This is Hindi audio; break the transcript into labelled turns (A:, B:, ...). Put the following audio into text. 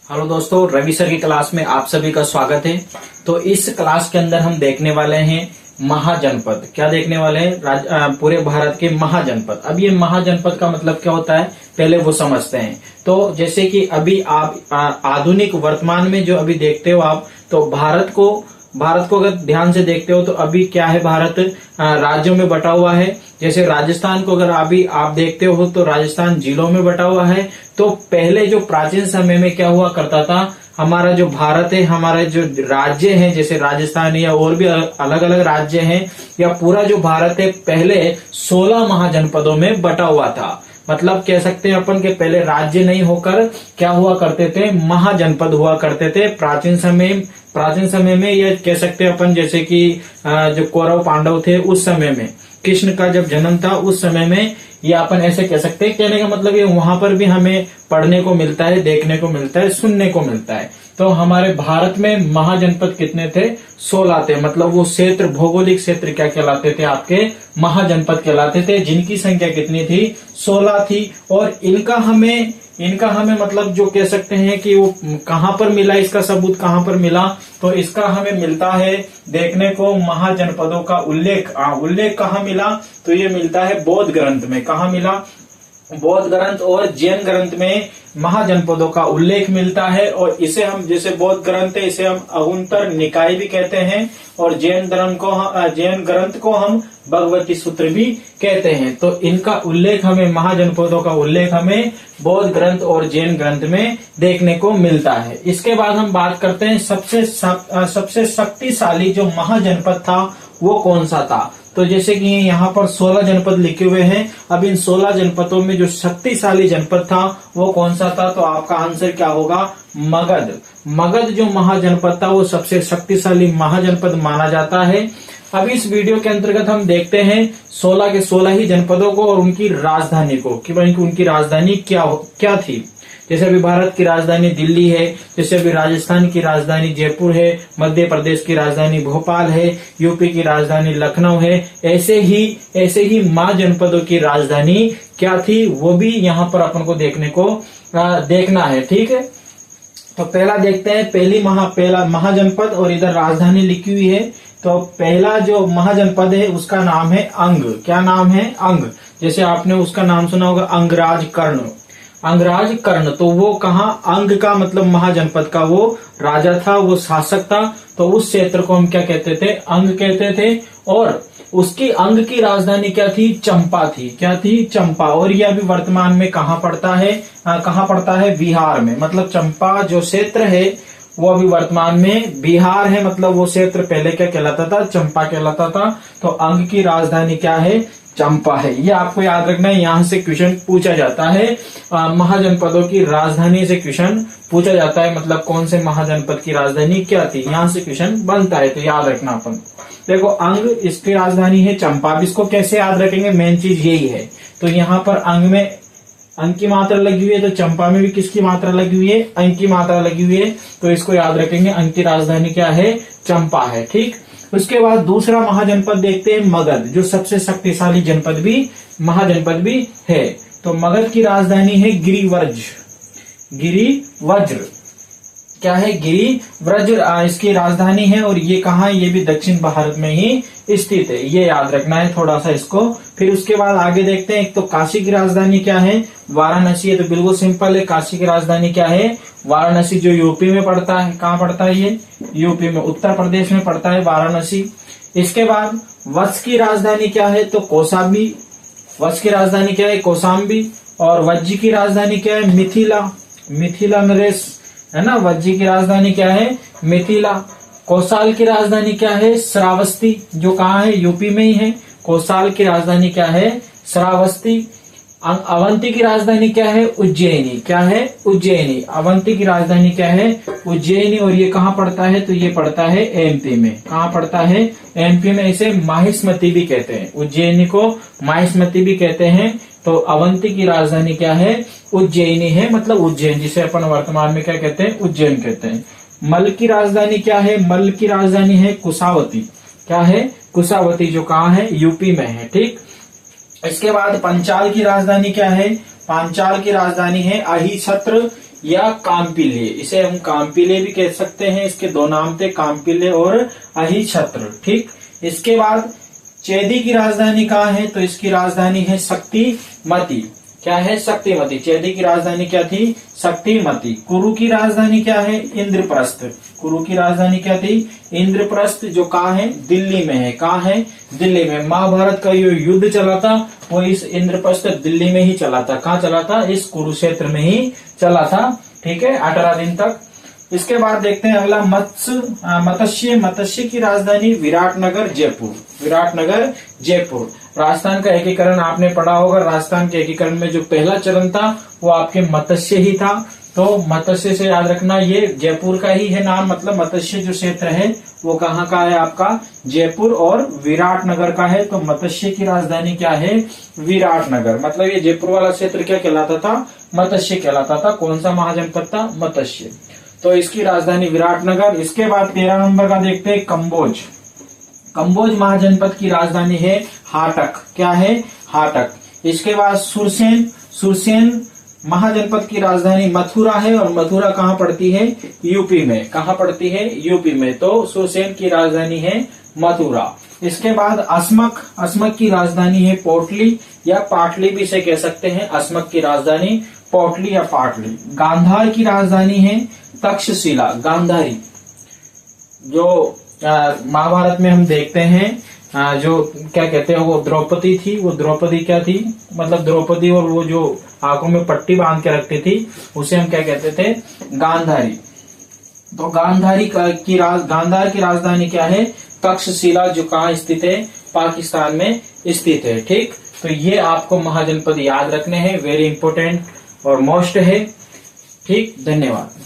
A: हेलो दोस्तों, रवि सर की क्लास में आप सभी का स्वागत है। तो इस क्लास के अंदर हम देखने वाले हैं महाजनपद। क्या देखने वाले हैं? पूरे भारत के महाजनपद। अब ये महाजनपद का मतलब क्या होता है, पहले वो समझते हैं। तो जैसे कि अभी आप आधुनिक वर्तमान में जो अभी देखते हो आप, तो भारत को अगर ध्यान से देखते हो तो अभी क्या है, भारत राज्यों में बटा हुआ है। जैसे राजस्थान को अगर अभी आप देखते हो तो राजस्थान जिलों में बटा हुआ है। तो पहले जो प्राचीन समय में क्या हुआ करता था, हमारा जो भारत है, हमारे जो राज्य हैं जैसे राजस्थान या और भी अलग अलग राज्य हैं, या पूरा जो भारत है पहले 16 महाजनपदों में बटा हुआ था। मतलब कह सकते हैं अपन के पहले राज्य नहीं होकर क्या हुआ करते थे, महाजनपद हुआ करते थे प्राचीन समय में। ये कह सकते हैं अपन जैसे कि जो कौरव पांडव थे उस समय में, कृष्ण का जब जन्म था उस समय में, ये अपन ऐसे कह सकते हैं। कहने का मतलब ये वहां पर भी हमें पढ़ने को मिलता है, देखने को मिलता है, सुनने को मिलता है। तो हमारे भारत में महाजनपद कितने थे? 16 थे। मतलब वो क्षेत्र, भौगोलिक क्षेत्र क्या कहलाते थे? आपके महाजनपद कहलाते थे, जिनकी संख्या कितनी थी? 16 थी। और इनका हमें मतलब जो कह सकते हैं कि वो कहां पर मिला, इसका सबूत कहां पर मिला, तो इसका हमें मिलता है देखने को महाजनपदों का उल्लेख कहां मिला, तो ये मिलता है बौद्ध ग्रंथ में। कहां मिला? बौद्ध ग्रंथ और जैन ग्रंथ में महाजनपदों का उल्लेख मिलता है। और इसे हम, जैसे बौद्ध ग्रंथ है, इसे हम अहुंतर निकाय भी कहते हैं, और जैन ग्रंथ को हम भगवती सूत्र भी कहते हैं। तो इनका उल्लेख हमें, महाजनपदों का उल्लेख हमें बौद्ध ग्रंथ और जैन ग्रंथ में देखने को मिलता है। इसके बाद हम बात करते हैं सबसे शक्तिशाली जो महाजनपद था वो कौन सा था। तो जैसे कि यहाँ पर 16 जनपद लिखे हुए हैं। अब इन 16 जनपदों में जो शक्तिशाली जनपद था वो कौन सा था? तो आपका आंसर क्या होगा? मगध जो महाजनपद था वो सबसे शक्तिशाली महाजनपद माना जाता है। अब इस वीडियो के अंतर्गत हम देखते हैं 16 के 16 ही जनपदों को और उनकी राजधानी को, कि भाई उनकी राजधानी क्या थी। जैसे अभी भारत की राजधानी दिल्ली है, जैसे अभी राजस्थान की राजधानी जयपुर है, मध्य प्रदेश की राजधानी भोपाल है, यूपी की राजधानी लखनऊ है। ऐसे ही महाजनपदों की राजधानी क्या थी, वो भी यहाँ पर अपन को देखना है। ठीक है, तो पहला देखते हैं, पहला महाजनपद, और इधर राजधानी लिखी हुई है। तो पहला जो महाजनपद है उसका नाम है अंग। क्या नाम है? अंग। जैसे आपने उसका नाम सुना होगा अंगराज कर्ण। तो वो कहाँ? अंग का मतलब महाजनपद का वो राजा था, वो शासक था। तो उस क्षेत्र को हम क्या कहते थे? अंग कहते थे। और उसकी अंग की राजधानी क्या थी? चंपा थी। क्या थी? चंपा। और ये अभी वर्तमान में कहाँ पड़ता है? बिहार में। मतलब चंपा जो क्षेत्र है वो अभी वर्तमान में बिहार है। मतलब वो क्षेत्र पहले क्या कहलाता था? चंपा कहलाता था। तो अंग की राजधानी क्या है? चंपा है। ये आपको याद रखना है, यहाँ से क्वेश्चन पूछा जाता है। महाजनपदों की राजधानी से क्वेश्चन पूछा जाता है। मतलब कौन से महाजनपद की राजधानी क्या थी, यहाँ से क्वेश्चन बनता है। तो याद रखना अपन। देखो, अंग, इसकी राजधानी है चंपा। अब इसको कैसे याद रखेंगे, मेन चीज यही है। तो यहाँ पर अंग में अंग की मात्रा लगी हुई है, तो चंपा में भी किसकी मात्रा लगी हुई है? अंग की मात्रा लगी हुई है। तो इसको याद रखेंगे, अंग की राजधानी क्या है? चंपा है। ठीक। उसके बाद दूसरा महाजनपद देखते हैं मगध, जो सबसे शक्तिशाली महाजनपद भी है। तो मगध की राजधानी है गिरिवज्र। क्या है? गिरिव्रज इसकी राजधानी है। और ये कहाँ है? ये भी दक्षिण भारत में ही स्थित है। ये याद रखना है थोड़ा सा इसको। फिर उसके बाद आगे देखते हैं, एक तो काशी की राजधानी क्या है? वाराणसी है। तो बिल्कुल सिंपल है, काशी की राजधानी क्या है? वाराणसी, जो यूपी में पड़ता है। कहाँ पड़ता है ये? यूपी में, उत्तर प्रदेश में पड़ता है वाराणसी। इसके बाद वत्स की राजधानी क्या है? तो कौशाम्बी। वत्स की राजधानी क्या है? कौशाम्बी। और वज्जी की राजधानी क्या है? मिथिला नरेश, है ना। वज्जी की राजधानी क्या है? मिथिला। कौशाल की राजधानी क्या है? श्रावस्ती, जो कहाँ है? यूपी में ही है। कौशाल की राजधानी क्या है? श्रावस्ती। अवंती की राजधानी क्या है? उज्जैनी। क्या है? उज्जैनी। अवंती की राजधानी क्या है? उज्जैनी। और ये कहाँ पड़ता है? तो ये पड़ता है एमपी में। कहाँ पड़ता है? एमपी में। इसे माहिष्मती भी कहते हैं, उज्जैनी को माहिष्मती भी कहते हैं। तो अवंती की राजधानी क्या है? उज्जैनी है। मतलब उज्जैन, जिसे अपन वर्तमान में क्या कहते हैं? उज्जैन कहते हैं। मल्ल की राजधानी क्या है? मल्ल की राजधानी है कुशावती। क्या है? कुशावती, जो कहाँ है? यूपी में है। ठीक। इसके बाद पंचाल की राजधानी क्या है? पांचाल की राजधानी है अहिछत्र। या काम्पिल्य, इसे हम काम्पिल्य भी कह सकते हैं। इसके दो नाम थे, काम्पिल्य और अहिछत्र। ठीक, इसके बाद चेदी की राजधानी कहाँ है? तो इसकी राजधानी है शक्तिमती। क्या है? शक्तिमती। चेदी की राजधानी क्या थी? शक्तिमती। कुरु की राजधानी क्या है? इंद्रप्रस्थ। कुरु की राजधानी क्या थी? इंद्रप्रस्थ, जो कहाँ है? दिल्ली में है। कहाँ है? दिल्ली में। महाभारत का जो युद्ध चला था वो इस इंद्रप्रस्थ दिल्ली में ही चला था। कहाँ चला था? इस कुरुक्षेत्र में ही चला था। ठीक है, 18 दिन तक। इसके बाद देखते हैं अगला मत्स्य। मत्स्य की राजधानी विराटनगर जयपुर। विराटनगर जयपुर। राजस्थान का एकीकरण आपने पढ़ा होगा। राजस्थान के एकीकरण में जो पहला चरण था वो आपके मत्स्य ही था। तो मत्स्य से याद रखना, ये जयपुर का ही है नाम, मतलब मत्स्य जो क्षेत्र है वो कहाँ का है? आपका जयपुर और विराटनगर का है। तो मत्स्य की राजधानी क्या है? विराटनगर। मतलब ये जयपुर वाला क्षेत्र क्या कहलाता था? मत्स्य कहलाता था। कौन सा महाजनपद था? मत्स्य। तो इसकी राजधानी विराटनगर। इसके बाद 13 नंबर का देखते हैं कंबोज। कंबोज महाजनपद की राजधानी है हाटक। क्या है? हाटक। इसके बाद सुरसेन। सुरसेन महाजनपद की राजधानी मथुरा है और मथुरा कहाँ पड़ती है? यूपी में। कहाँ पड़ती है? यूपी में। तो सुरसेन की राजधानी है मथुरा। इसके बाद अस्मक। अस्मक की राजधानी है पोटली या पाटली भी इसे कह सकते हैं। अस्मक की राजधानी पोटली या पाटली। गांधार की राजधानी है तक्षशिला। गांधारी जो महाभारत में हम देखते हैं, जो क्या कहते हैं, वो द्रौपदी थी। वो द्रौपदी क्या थी? मतलब द्रौपदी, और वो जो आंखों में पट्टी बांध के रखती थी उसे हम क्या कहते थे? गांधारी। तो गांधार की राजधानी क्या है? तक्षशिला, जो कहाँ स्थित है? पाकिस्तान में स्थित है। ठीक, तो ये आपको महाजनपद याद रखने हैं। वेरी इंपोर्टेंट और मोस्ट है। ठीक, धन्यवाद।